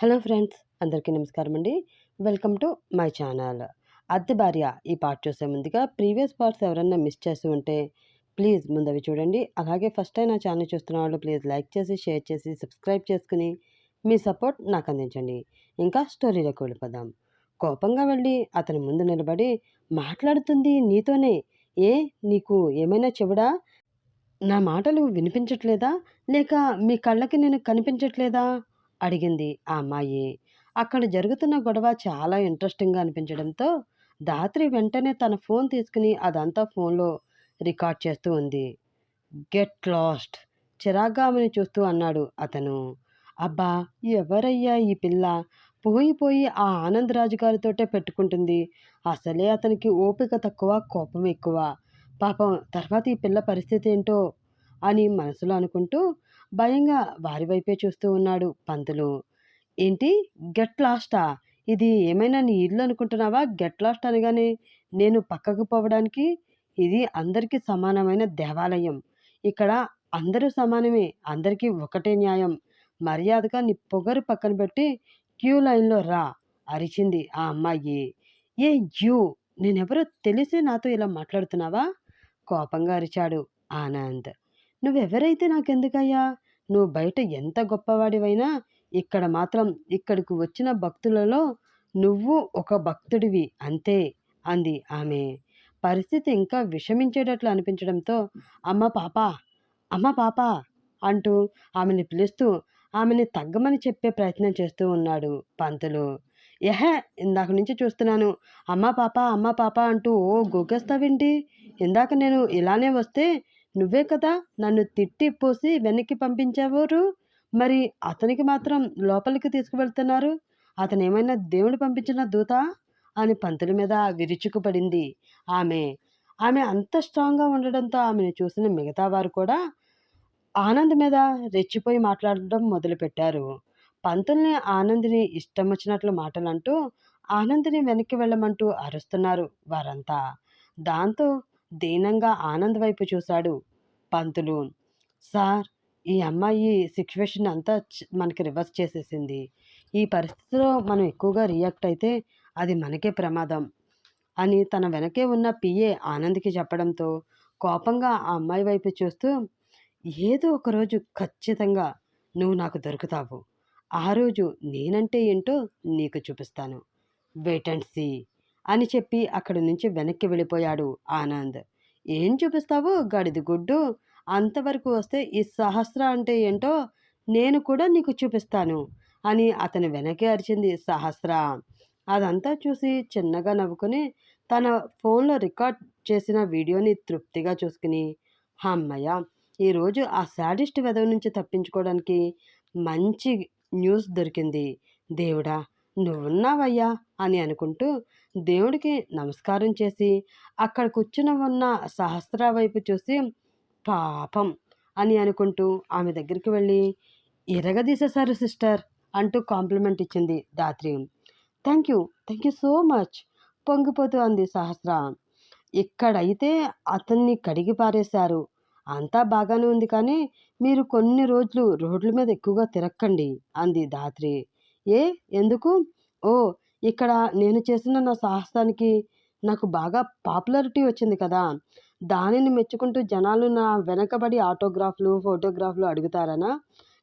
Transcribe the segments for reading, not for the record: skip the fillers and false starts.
Hello friends, అందరికీ నమస్కారం అండి. Welcome to my channel. అద్దె భార్య ఈ పార్ట్ చూసే ముందుగా ప్రీవియస్ పార్ట్స్ ఎవరన్నా మిస్ చేసి ఉంటే ప్లీజ్ ముందవి చూడండి. అలాగే ఫస్ట్ టైం నా ఛానల్ చూస్తున్న వాళ్ళు ప్లీజ్ లైక్ చేసి, షేర్ చేసి, సబ్స్క్రైబ్ చేసుకుని మీ సపోర్ట్ నాకు అందించండి. ఇంకా స్టోరీలోకి వెళ్ళిపోదాం. కోపంగా వెళ్ళి అతని ముందు నిలబడి, మాట్లాడుతుంది నీతోనే, ఏ నీకు ఏమైనా చెవుడా? నా మాటలు వినిపించట్లేదా? లేక మీ కళ్ళకి నేను కనిపించట్లేదా? అడిగింది ఆ అమ్మాయి. అక్కడ జరుగుతున్న గొడవ చాలా ఇంట్రెస్టింగ్గా అనిపించడంతో ధాత్రి వెంటనే తన ఫోన్ తీసుకుని అదంతా ఫోన్లో రికార్డ్ చేస్తూ ఉంది. గెట్ లాస్ట్, చిరాగ్గా ఆమెను చూస్తూ అన్నాడు అతను. అబ్బా, ఎవరయ్యా ఈ పిల్ల? పోయి పోయి ఆ ఆనంద్ రాజు గారితోటే పెట్టుకుంటుంది. అసలే అతనికి ఓపిక తక్కువ, కోపం ఎక్కువ. పాపం తర్వాత ఈ పిల్ల పరిస్థితి ఏంటో అని మనసులో అనుకుంటూ భయంగా వారి వైపే చూస్తూ ఉన్నాడు పంతులు. ఏంటి, గెట్ లాస్టా? ఇది ఏమైనా నీ ఇల్లు అనుకుంటున్నావా? గెట్ లాస్ట్ అనగానే నేను పక్కకు పోవడానికి? ఇది అందరికీ సమానమైన దేవాలయం. ఇక్కడ అందరూ సమానమే, అందరికీ ఒకటే న్యాయం. మర్యాదగా నీ పొగరు పక్కన పెట్టి క్యూ లైన్లో రా, అరిచింది ఆ అమ్మాయి. ఏ యూ, నేనెవరో తెలిసి నాతో ఇలా మాట్లాడుతున్నావా? కోపంగా అరిచాడు ఆనంద్. నువ్వెవరైతే నాకెందుకయ్యా? నువ్వు బయట ఎంత గొప్పవాడివైనా ఇక్కడ మాత్రం ఇక్కడికి వచ్చిన భక్తులలో నువ్వు ఒక భక్తుడివి అంతే, అంది ఆమె. పరిస్థితి ఇంకా విషమించేటట్లు అనిపించడంతో అమ్మ పాప, అమ్మ పాప అంటూ ఆమెని పిలుస్తూ ఆమెని తగ్గమని చెప్పే ప్రయత్నం చేస్తూ ఉన్నాడు పంతులు. ఎహే, ఇందాక నుంచి చూస్తున్నాను, అమ్మ పాప అమ్మ పాప అంటూ ఓ గొగ్గేస్తావేంటి? ఇందాక నేను ఇలానే వస్తే నువ్వే కదా నన్ను తిట్టి పోసి వెనక్కి పంపించేవారు. మరి అతనికి మాత్రం లోపలికి తీసుకువెళ్తున్నారు. అతనేమైనా దేవుడు పంపించిన దూత? అని పంతుల మీద విరుచుకుపడింది ఆమె. ఆమె అంత స్ట్రాంగ్గా ఉండడంతో ఆమెను చూసిన మిగతా వారు కూడా ఆనంద్ మీద రెచ్చిపోయి మాట్లాడడం మొదలుపెట్టారు. పంతుల్ని ఆనంద్ని ఇష్టం వచ్చినట్లు మాటలంటూ ఆనంద్ని వెనక్కి వెళ్ళమంటూ అరుస్తున్నారు వారంతా. దాంతో దీనంగా ఆనంద్ వైపు చూశాడు పంతులు. సార్, ఈ అమ్మాయి సిచ్యువేషన్ అంతా మనకి రివర్స్ చేసేసింది. ఈ పరిస్థితిలో మనం ఎక్కువగా రియాక్ట్ అయితే అది మనకే ప్రమాదం అని తన వెనకే ఉన్న పిఏ ఆనంద్కి చెప్పడంతో కోపంగా ఆ అమ్మాయి వైపు చూస్తూ, ఏదో ఒకరోజు ఖచ్చితంగా నువ్వు నాకు దొరుకుతావు. ఆ రోజు నేనంటే ఏంటో నీకు చూపిస్తాను. వెయిట్ అండ్ సీ అని చెప్పి అక్కడి నుంచి వెనక్కి వెళ్ళిపోయాడు ఆనంద్. ఏం చూపిస్తావు గాడిది గుడ్డు? అంతవరకు వస్తే ఈ సహస్ర అంటే ఏంటో నేను కూడా నీకు చూపిస్తాను అని అతని వెనకే అరిచింది సహస్ర. అదంతా చూసి చిన్నగా నవ్వుకుని తన ఫోన్లో రికార్డ్ చేసిన వీడియోని తృప్తిగా చూసుకుని, అమ్మయ్య, ఈరోజు ఆ శాడిస్ట్ వెధవ నుంచి తప్పించుకోవడానికి మంచి న్యూస్ దొరికింది. దేవుడా, నువ్వున్నావయ్యా అని అనుకుంటూ దేవుడికి నమస్కారం చేసి అక్కడ కూర్చుని ఉన్న సహస్ర వైపు చూసి పాపం అని అనుకుంటూ ఆమె దగ్గరికి వెళ్ళి, ఇరగదీసేశారు సిస్టర్ అంటూ కాంప్లిమెంట్ ఇచ్చింది Dhatri. Thank you, thank you so much పొంగిపోతూ అంది సహస్ర. ఇక్కడైతే అతన్ని కడిగి పారేశారు, అంతా బాగానే ఉంది, కానీ మీరు కొన్ని రోజులు రోడ్ల మీద ఎక్కువగా తిరక్కండి అంది ధాత్రి. ఏ, ఎందుకు? ఓ, ఇక్కడ నేను చేసిన నా సాహసానికి నాకు బాగా పాపులారిటీ వచ్చింది కదా, దానిని మెచ్చుకుంటూ జనాలు నా వెనకబడి ఆటోగ్రాఫ్లు ఫోటోగ్రాఫ్లు అడుగుతారనా?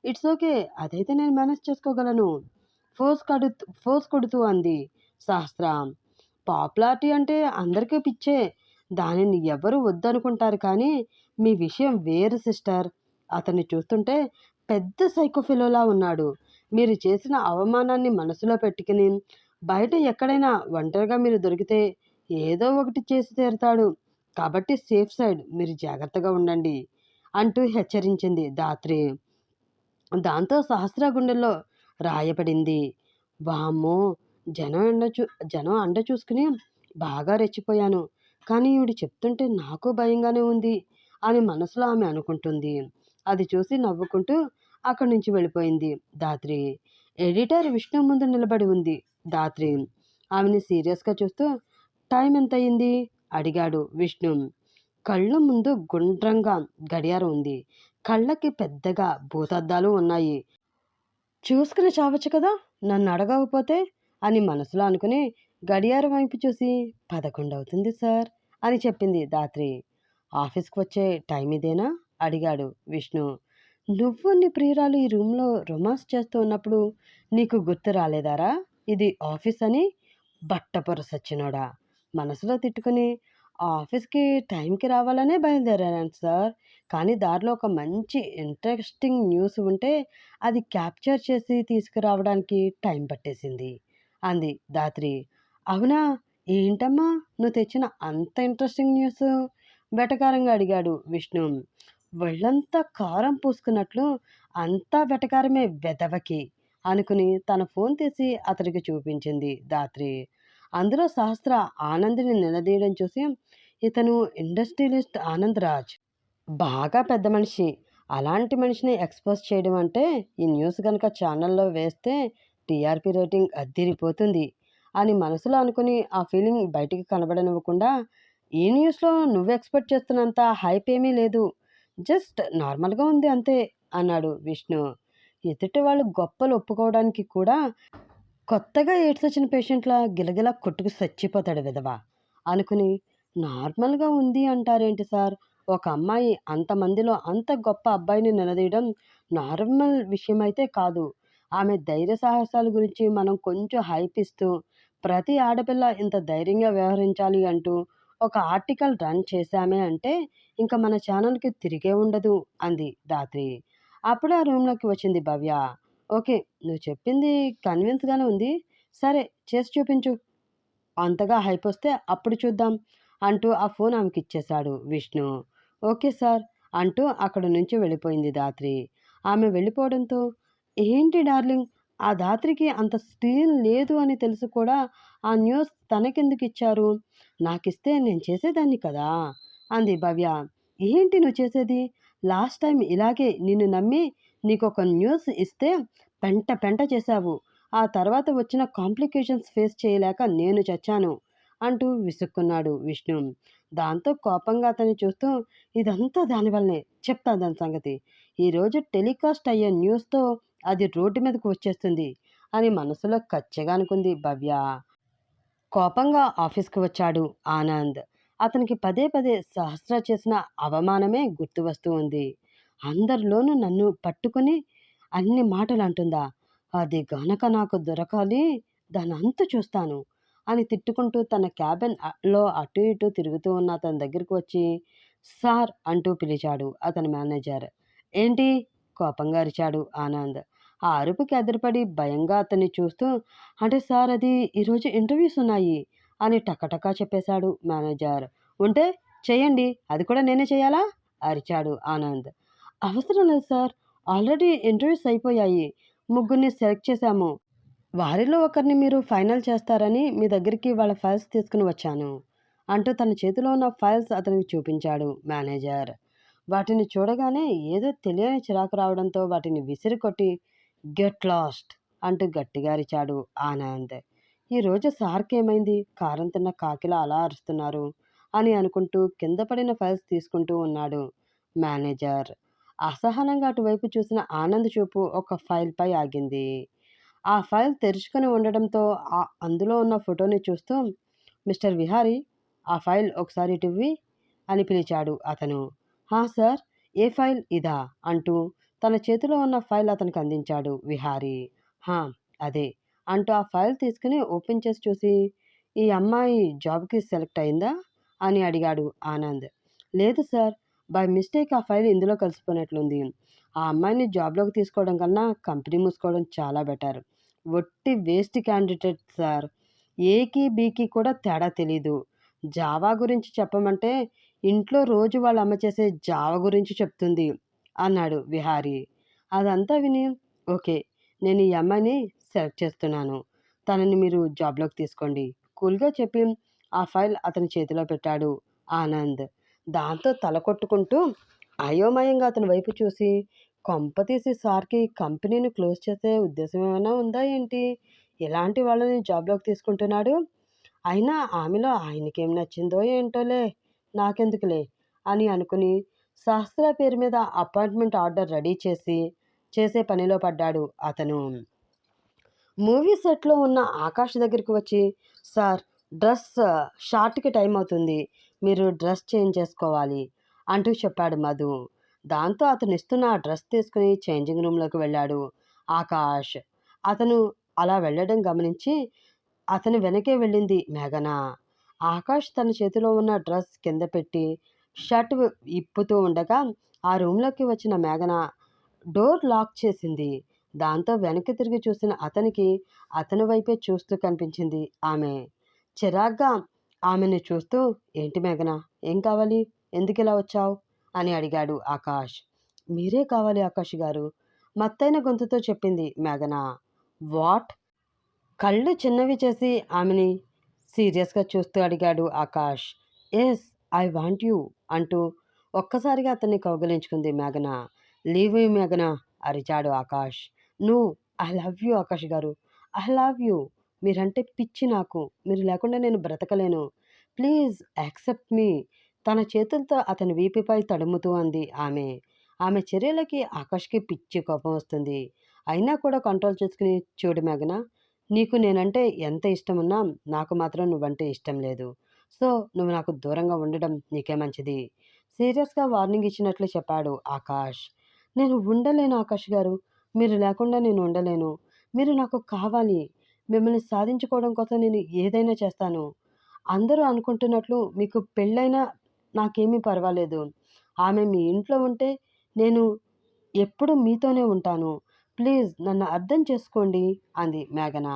ఇట్స్ ఓకే, అదైతే నేను మేనేజ్ చేసుకోగలను, ఫోర్స్ కొడుతూ అంది సహస్ర. పాపులారిటీ అంటే అందరికీ పిచ్చే, దానిని ఎవరు వద్దనుకుంటారు, కానీ మీ విషయం వేరు సిస్టర్. అతన్ని చూస్తుంటే పెద్ద సైకోఫిలోలా ఉన్నాడు. మీరు చేసిన అవమానాన్ని మనసులో పెట్టుకుని బయట ఎక్కడైనా ఒంటరిగా మీరు దొరికితే ఏదో ఒకటి చేసి తీరుతాడు. కాబట్టి సేఫ్ సైడ్ మీరు జాగ్రత్తగా ఉండండి అంటూ హెచ్చరించింది ధాత్రి. దాంతో సహస్ర గుండెల్లో రాయపడింది. వామ్మో, జనం అండ చూసుకుని బాగా రెచ్చిపోయాను, కానీ ఈవిడ చెప్తుంటే నాకు భయంగానే ఉంది అని మనసులో ఆమె అనుకుంటుంది. అది చూసి నవ్వుకుంటూ అక్కడి నుంచి వెళ్ళిపోయింది ధాత్రి. ఎడిటర్ విష్ణు ముందు నిలబడి ఉంది ధాత్రి. ఆమెని సీరియస్గా చూస్తూ, టైం ఎంత అయింది అడిగాడు విష్ణు. కళ్ళ ముందు గుండ్రంగా గడియారం ఉంది, కళ్ళకి పెద్దగా భూతద్దాలు ఉన్నాయి. చూసుకుని చావచ్చు కదా! నన్ను అడగకపోతే అని మనసులో అనుకుని గడియారం వైపు చూసి 11 అవుతుంది సార్ అని చెప్పింది ధాత్రి. ఆఫీస్‌కి వచ్చే టైం ఇదేనా? అడిగాడు విష్ణు. నువ్వు నీ ప్రియురాలు ఈ రూమ్‌లో రొమాన్స్ చేస్తూ ఉన్నప్పుడు నీకు గుర్తు రాలేదారా? ఇది ఆఫీస్ అని బట్టపొర సచ్చినోడా! మనసులో తిట్టుకుని ఆఫీస్‌కి టైంకి రావాలనే బయలుదేరాను సార్. కానీ దారిలో ఒక మంచి ఇంట్రెస్టింగ్ న్యూస్ ఉంటే అది క్యాప్చర్ చేసి తీసుకురావడానికి టైం పట్టేసింది అంది ధాత్రి. అవునా? ఏంటమ్మా నువ్వు తెచ్చిన అంత ఇంట్రెస్టింగ్ న్యూస్? వెటకారంగా అడిగాడు విష్ణు. ఒళ్ళంతా కారం పూసుకున్నట్లు అంతా వెటకారమే వెధవకి అనుకుని తన ఫోన్ తీసి అతడికి చూపించింది ధాత్రి. అందులో సహస్ర ఆనందిని నిలదీయడం చూసి ఇతను ఇండస్ట్రియలిస్ట్ ఆనంద్ రాజ్. బాగా పెద్ద మనిషి. అలాంటి మనిషిని ఎక్స్‌పోజ్ చేయడం అంటే, ఈ న్యూస్ గనక ఛానల్‌లో వేస్తే టీఆర్‌పీ రేటింగ్ అద్దిరిపోతుంది అని మనసులో అనుకుని ఆ ఫీలింగ్ బయటికి కనబడనివ్వకుండా, ఈ న్యూస్‌లో నువ్వు ఎక్స్‌పెక్ట్ చేస్తున్నంత హైప్ ఏమీ లేదు. జస్ట్ నార్మల్‌గా ఉంది అంతే అన్నాడు విష్ణు. ఎదుటి వాళ్ళు గొప్పలు ఒప్పుకోవడానికి కూడా కొత్తగా ఎయిడ్స్ వచ్చిన పేషెంట్‌లా గిలగిలా కొట్టుకు సచ్చిపోతాడు వెధవ అనుకుని, నార్మల్‌గా ఉంది అంటారేంటి సార్? ఒక అమ్మాయి అంతమందిలో అంత గొప్ప అబ్బాయిని నిలదీయడం నార్మల్ విషయమైతే కాదు. ఆమె ధైర్య సాహసాల గురించి మనం కొంచెం హైప్ ఇస్తూ, ప్రతి ఆడపిల్ల ఇంత ధైర్యంగా వ్యవహరించాలి అంటూ ఒక ఆర్టికల్ రన్ చేశామే అంటే, ఇంక మన ఛానల్‌కి తిరిగే ఉండదు అంది ధాత్రి. అప్పుడే ఆ రూమ్‌లోకి వచ్చింది భవ్య. ఓకే. నువ్వు చెప్పింది కన్విన్స్‌గానే ఉంది. సరే చేసి చూపించు. అంతగా హైపొస్తే అప్పుడు చూద్దాం అంటూ ఆ ఫోన్ ఆమెకిచ్చేశాడు విష్ణు. ఓకే సార్ అంటూ అక్కడి నుంచి వెళ్ళిపోయింది ధాత్రి. ఆమె వెళ్ళిపోవడంతో ఏంటి డార్లింగ్ ఆ ధాత్రికి అంత స్టీల్ లేదు అని తెలిసి కూడా ఆ న్యూస్ తనకెందుకిచ్చారు? నాకిస్తే నేను చేసేదాన్ని కదా! అంది భవ్య. ఏంటి నువ్వు చేసేది? లాస్ట్ టైం ఇలాగే నిన్ను నమ్మి నీకొక న్యూస్ ఇస్తే పెంట పెంట చేశావు. ఆ తర్వాత వచ్చిన కాంప్లికేషన్స్ ఫేస్ చేయలేక నేను చచ్చాను అంటూ విసుక్కున్నాడు విష్ణు. దాంతో కోపంగా అతన్ని చూస్తూ ఇదంతా దానివల్లనే చెప్తా దాని సంగతి. ఈరోజు టెలికాస్ట్ అయ్యే న్యూస్తో అది రోడ్డు మీదకు వచ్చేస్తుంది అని మనసులో కచ్చిగా అనుకుంది భవ్య. కోపంగా ఆఫీస్‌కి వచ్చాడు ఆనంద్. అతనికి పదే పదే సహస్ర చేసిన అవమానమే గుర్తు వస్తూ ఉంది. అందరిలోనూ నన్ను పట్టుకొని అన్ని మాటలంటుందా? అది గనక నాకు దొరకాలి దానంతు చూస్తాను అని తిట్టుకుంటూ తన క్యాబిన్ లో అటు ఇటు తిరుగుతూ ఉన్న అతని దగ్గరికి వచ్చి సార్ అంటూ పిలిచాడు అతని మేనేజర్. ఏంటి? కోపంగా అరిచాడు ఆనంద్. ఆ అరుపుకి ఎదురుపడి భయంగా అతన్ని చూస్తూ అంటే సార్ అది ఈరోజు ఇంటర్వ్యూస్ ఉన్నాయి అని టకటకా చెప్పేశాడు మేనేజర్. ఉంటే చేయండి అది కూడా నేనే చేయాలా? అరిచాడు ఆనంద్. అవసరం లేదు సార్. ఆల్రెడీ ఇంటర్వ్యూస్ అయిపోయాయి. ముగ్గురిని సెలెక్ట్ చేశాము. వారిలో ఒకరిని మీరు ఫైనల్ చేస్తారని మీ దగ్గరికి వాళ్ళ ఫైల్స్ తీసుకుని వచ్చాను అంటూ తన చేతిలో ఉన్న ఫైల్స్ అతనికి చూపించాడు మేనేజర్. వాటిని చూడగానే ఏదో తెలియని చిరాకు రావడంతో వాటిని విసిరికొట్టి గెట్ లాస్ట్ అంటూ గట్టిగా అరిచాడు ఆనంద్. ఈరోజు సార్కేమైంది కారం తిన్న కాకిలా అలా అరుస్తున్నారు అని అనుకుంటూ కింద పడిన ఫైల్స్ తీసుకుంటూ ఉన్నాడు మేనేజర్. అసహనంగా అటువైపు చూసిన ఆనంద్ చూపు ఒక ఫైల్పై ఆగింది. ఆ ఫైల్ తెరుచుకొని ఉండడంతో అందులో ఉన్న ఫోటోని చూస్తూ మిస్టర్ విహారీ ఆ ఫైల్ ఒకసారి ఇటువ్వి అని పిలిచాడు అతను. హా సార్ ఏ ఫైల్ ఇదా అంటూ తన చేతిలో ఉన్న ఫైల్ అతనికి అందించాడు విహారీ. హా అదే అంటూ ఆ ఫైల్ తీసుకుని ఓపెన్ చేసి చూసి ఈ అమ్మాయి జాబ్కి సెలెక్ట్ అయిందా అని అడిగాడు ఆనంద్. లేదు సార్ బై మిస్టేక్ ఆ ఫైల్ ఇందులో కలిసిపోయినట్లుంది. ఆ అమ్మాయిని జాబ్లోకి తీసుకోవడం కన్నా కంపెనీ మూసుకోవడం చాలా బెటర్. ఒట్టి వేస్ట్ క్యాండిడేట్ సార్. ఏకి బీకి కూడా తేడా తెలీదు. జావా గురించి చెప్పమంటే ఇంట్లో రోజు వాళ్ళ అమ్మ చేసే జావా గురించి చెప్తుంది అన్నాడు విహారీ. అదంతా విని ఓకే నేను ఈ అమ్మాయిని సెలెక్ట్ చేస్తున్నాను. తనని మీరు జాబ్లోకి తీసుకోండి కూల్గా చెప్పి ఆ ఫైల్ అతని చేతిలో పెట్టాడు ఆనంద్. దాంతో తల కొట్టుకుంటూ అయోమయంగా అతని వైపు చూసి కొంపతీసి సార్‌కి కంపెనీని క్లోజ్ చేసే ఉద్దేశం ఏమైనా ఉందా ఏంటి? ఇలాంటి వాళ్ళని జాబ్‌లోకి తీసుకుంటున్నాడు. అయినా ఆమెలో ఆయనకేం నచ్చిందో ఏంటోలే నాకెందుకులే అని అనుకుని సహస్ర పేరు మీద అపాయింట్మెంట్ ఆర్డర్ రెడీ చేసి చేసే పనిలో పడ్డాడు అతను. మూవీ సెట్‌లో ఉన్న ఆకాష్ దగ్గరికి వచ్చి, "సార్, డ్రెస్ షార్ట్‌కి టైం అవుతుంది. మీరు డ్రెస్ చేంజ్ చేసుకోవాలి" అంటూ చెప్పాడు మధు. దాంతో అతనిస్తున్న ఆ డ్రెస్ తీసుకుని చేంజింగ్ రూమ్‌లోకి వెళ్ళాడు ఆకాష్. అతను అలా వెళ్ళడం గమనించి అతని వెనకే వెళ్ళింది మేఘన. ఆకాష్ తన చేతిలో ఉన్న డ్రెస్ కింద పెట్టి షర్ట్ ఇప్పుతూ ఉండగా ఆ రూమ్‌లోకి వచ్చిన మేఘన డోర్ లాక్ చేసింది. దాంతో వెనక్కి తిరిగి చూసిన అతనికి అతని వైపే చూస్తూ కనిపించింది ఆమె. చిరాగ్గా ఆమెని చూస్తూ, "ఏంటి మేఘన? ఏం కావాలి? ఎందుకిలా వచ్చావు?" అని అడిగాడు ఆకాష్. "మీరే కావాలి ఆకాష్ గారు" మత్తైన గొంతుతో చెప్పింది మేఘన. వాట్? కళ్ళు చిన్నవి చేసి ఆమెని సీరియస్‌గా చూస్తూ అడిగాడు Akash. "Yes, I want you" అంటూ ఒక్కసారిగా అతన్ని కౌగిలించుకుంది మేఘన. "లీవ్ మీ మేఘన" అరిచాడు Akash. "No, I love you Akash గారు. I love you. మీరంటే పిచ్చి నాకు. మీరు లేకుండా నేను బ్రతకలేను. ప్లీజ్ యాక్సెప్ట్ మీ" తన చేతులతో అతని వీపుపై తడుముతూ అంది ఆమె. ఆమె చర్యలకి ఆకాష్‌కి పిచ్చి కోపం వస్తుంది. అయినా కూడా కంట్రోల్ చేసుకుని, "చూడు మేఘన, నీకు నేనంటే ఎంత ఇష్టమున్నా నాకు మాత్రం నువ్వంటే ఇష్టం లేదు. సో, నువ్వు నాకు దూరంగా ఉండడం నీకే మంచిది" సీరియస్‌గా వార్నింగ్ ఇచ్చినట్లు చెప్పాడు ఆకాష్. "నేను ఉండలేను ఆకాష్ గారు. మీరు లేకుండా నేను ఉండలేను. మీరు నాకు కావాలి. మిమ్మల్ని సాధించుకోవడం కోసం నేను ఏదైనా చేస్తాను. అందరూ అనుకుంటున్నట్లు మీకు పెళ్ళైనా నాకేమీ పర్వాలేదు. ఆమె మీ ఇంట్లో ఉంటే నేను ఎప్పుడూ మీతోనే ఉంటాను. ప్లీజ్ నన్ను అర్థం చేసుకోండి" అంది మేఘన.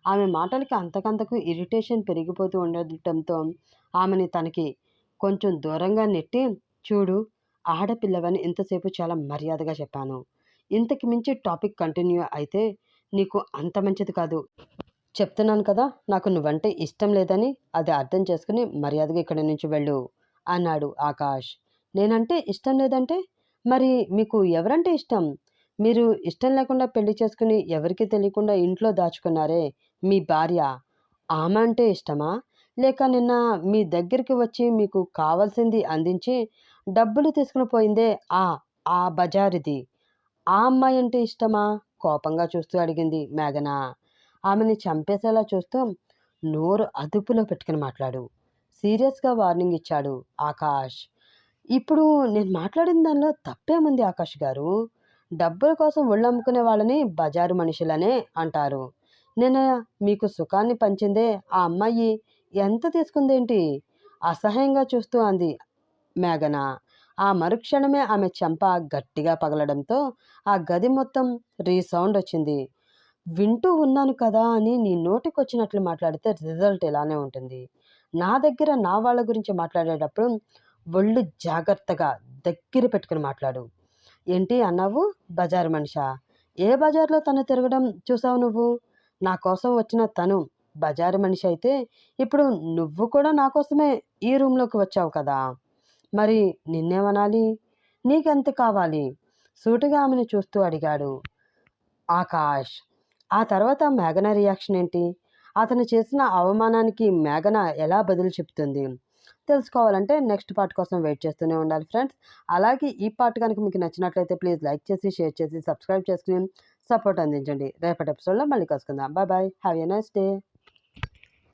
ఆమె మాటలకి అంతకంతకు ఇరిటేషన్ పెరిగిపోతూ ఉండటంతో ఆమెని తనకి కొంచెం దూరంగా నెట్టి, "చూడు, ఆడపిల్లవని ఇంతసేపు చాలా మర్యాదగా చెప్పాను. ఇంతకు మించి టాపిక్ కంటిన్యూ అయితే నీకు అంత మంచిది కాదు. చెప్తున్నాను కదా, నాకు నువ్వంటే ఇష్టం లేదని. అది అర్థం చేసుకుని మర్యాదగా ఇక్కడి నుంచి వెళ్ళు" అన్నాడు ఆకాష్. "నేనంటే ఇష్టం లేదంటే? మరి మీకు ఎవరంటే ఇష్టం? మీరు ఇష్టం లేకుండా పెళ్లి చేసుకుని ఎవరికీ తెలియకుండా ఇంట్లో దాచుకున్నారే మీ భార్య. ఆమె అంటే ఇష్టమా? లేక నిన్న మీ దగ్గరికి వచ్చి మీకు కావాల్సింది అందించి డబ్బులు తీసుకుని పోయిందే ఆ ఆ బజారుది. ఆ అమ్మాయి అంటే ఇష్టమా?" కోపంగా చూస్తూ అడిగింది మేఘన. ఆమెని చంపేసేలా చూస్తూ, "నోరు అదుపులో పెట్టుకుని మాట్లాడు" సీరియస్‌గా వార్నింగ్ ఇచ్చాడు ఆకాష్. "ఇప్పుడు నేను మాట్లాడిన దానిలో తప్పేముంది ఆకాష్ గారు? డబ్బుల కోసం ఒళ్ళమ్ముకునే వాళ్ళని బజారు మనుషులనే అంటారు. నిన్న మీకు సుఖాన్ని పంచిందే ఆ అమ్మాయి ఎంత తీసుకుందేంటి?" అసహ్యంగా చూస్తూ అంది మేఘన. ఆ మరుక్షణమే ఆమె చెంప గట్టిగా పగలడంతో ఆ గది మొత్తం రీసౌండ్ వచ్చింది. "వింటూ ఉన్నాను కదా అని నీ నోటికొచ్చినట్లు మాట్లాడితే రిజల్ట్ ఇలానే ఉంటుంది. నా దగ్గర నా వాళ్ళ గురించి మాట్లాడేటప్పుడు ఒళ్ళు జాగ్రత్తగా దగ్గర పెట్టుకుని మాట్లాడు." "ఏంటి అన్నావు? బజారు మనిషా? ఏ బజార్‌లో తను తిరగడం చూసావు నువ్వు? నా కోసం వచ్చిన తను బజారు మనిషి అయితే ఇప్పుడు నువ్వు కూడా నా కోసమే ఈ రూమ్‌లోకి వచ్చావు కదా! మరి నిన్నేమనాలి? నీకెంత కావాలి?" సూటిగా ఆమెను చూస్తూ అడిగాడు ఆకాష్. ఆ తర్వాత మేఘన రియాక్షన్ ఏంటి? అతను చేసిన అవమానానికి మేఘన ఎలా బదులు చెప్తుంది? తెలుసుకోవాలంటే నెక్స్ట్ పార్ట్ కోసం వెయిట్ చేస్తూనే ఉండాలి ఫ్రెండ్స్. అలాగే ఈ పార్ట్ కనుక మీకు నచ్చినట్లయితే ప్లీజ్ లైక్ చేసి, షేర్ చేసి, సబ్స్క్రైబ్ చేసుకొని సపోర్ట్ అందించండి. రేపటి ఎపిసోడ్‌లో మళ్ళీ కలుసుకుందాం. Bye bye. Have a nice day.